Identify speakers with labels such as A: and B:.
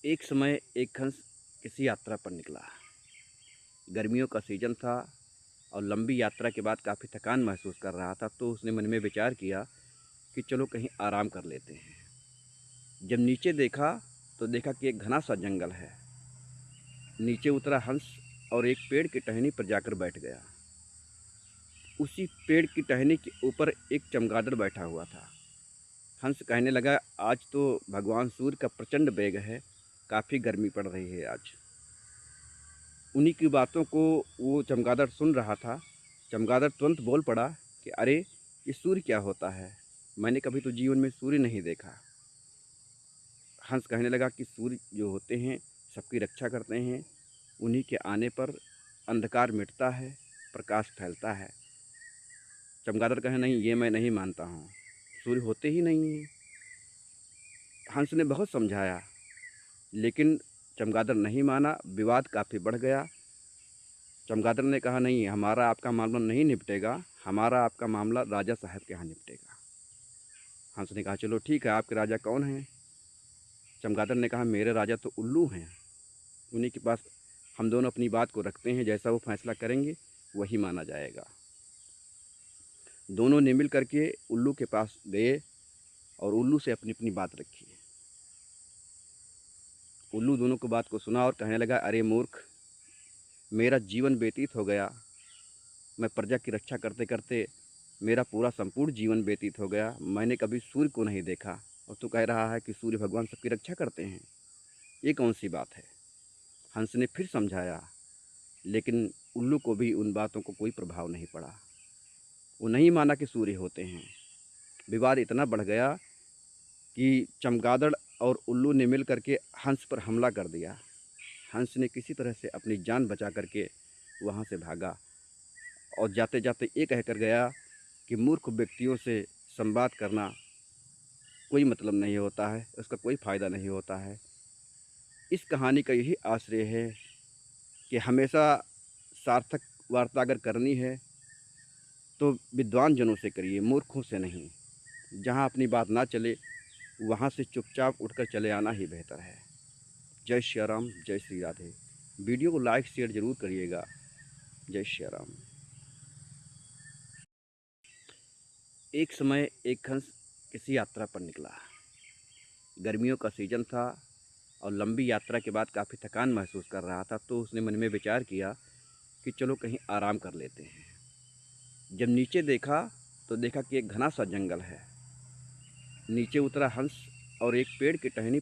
A: एक समय एक हंस किसी यात्रा पर निकला। गर्मियों का सीज़न था और लंबी यात्रा के बाद काफ़ी थकान महसूस कर रहा था, तो उसने मन में विचार किया कि चलो कहीं आराम कर लेते हैं। जब नीचे देखा तो देखा कि एक घना सा जंगल है। नीचे उतरा हंस और एक पेड़ की टहनी पर जाकर बैठ गया। उसी पेड़ की टहनी के ऊपर एक चमगादड़ बैठा हुआ था। हंस कहने लगा, आज तो भगवान सूर्य का प्रचंड वेग है, काफ़ी गर्मी पड़ रही है आज। उन्हीं की बातों को वो चमगादड़ सुन रहा था। चमगादड़ तुरंत बोल पड़ा कि अरे, ये सूर्य क्या होता है? मैंने कभी तो जीवन में सूर्य नहीं देखा। हंस कहने लगा कि सूर्य जो होते हैं सबकी रक्षा करते हैं। उन्हीं के आने पर अंधकार मिटता है, प्रकाश फैलता है। चमगादड़ कहे, नहीं, ये मैं नहीं मानता हूँ, सूर्य होते ही नहीं हैं। हंस ने बहुत समझाया, लेकिन चमगादड़ नहीं माना। विवाद काफ़ी बढ़ गया। चमगादड़ ने कहा, नहीं, हमारा आपका मामला नहीं निपटेगा, हमारा आपका मामला राजा साहब के यहाँ निपटेगा। हंस ने कहा, चलो ठीक है, आपके राजा कौन हैं? चमगादड़ ने कहा, मेरे राजा तो उल्लू हैं। उन्हीं के पास हम दोनों अपनी बात को रखते हैं, जैसा वो फैसला करेंगे वही माना जाएगा। दोनों ने मिल करके उल्लू के पास गए और उल्लू से अपनी अपनी बात रखी। उल्लू दोनों की बात को सुना और कहने लगा, अरे मूर्ख, मेरा जीवन व्यतीत हो गया, मैं प्रजा की रक्षा करते करते मेरा पूरा संपूर्ण जीवन व्यतीत हो गया। मैंने कभी सूर्य को नहीं देखा और तू कह रहा है कि सूर्य भगवान सबकी रक्षा करते हैं, ये कौन सी बात है? हंस ने फिर समझाया, लेकिन उल्लू को भी उन बातों को कोई प्रभाव नहीं पड़ा। वो नहीं माना कि सूर्य होते हैं। विवाद इतना बढ़ गया कि चमगादड़ और उल्लू ने मिल करके हंस पर हमला कर दिया। हंस ने किसी तरह से अपनी जान बचा करके वहाँ से भागा और जाते जाते ये कह कर गया कि मूर्ख व्यक्तियों से संवाद करना कोई मतलब नहीं होता है, उसका कोई फ़ायदा नहीं होता है। इस कहानी का यही आशय है कि हमेशा सार्थक वार्ता अगर करनी है तो विद्वान जनों से करिए, मूर्खों से नहीं। जहाँ अपनी बात ना चले वहाँ से चुपचाप उठकर चले आना ही बेहतर है। जय श्री राम, जय श्री राधे। वीडियो को लाइक शेयर ज़रूर करिएगा। जय श्री राम। एक समय एक हंस किसी यात्रा पर निकला। गर्मियों का सीज़न था और लंबी यात्रा के बाद काफ़ी थकान महसूस कर रहा था, तो उसने मन में विचार किया कि चलो कहीं आराम कर लेते हैं। जब नीचे देखा तो देखा कि एक घना सा जंगल है। नीचे उतरा हंस और एक पेड़ की टहनी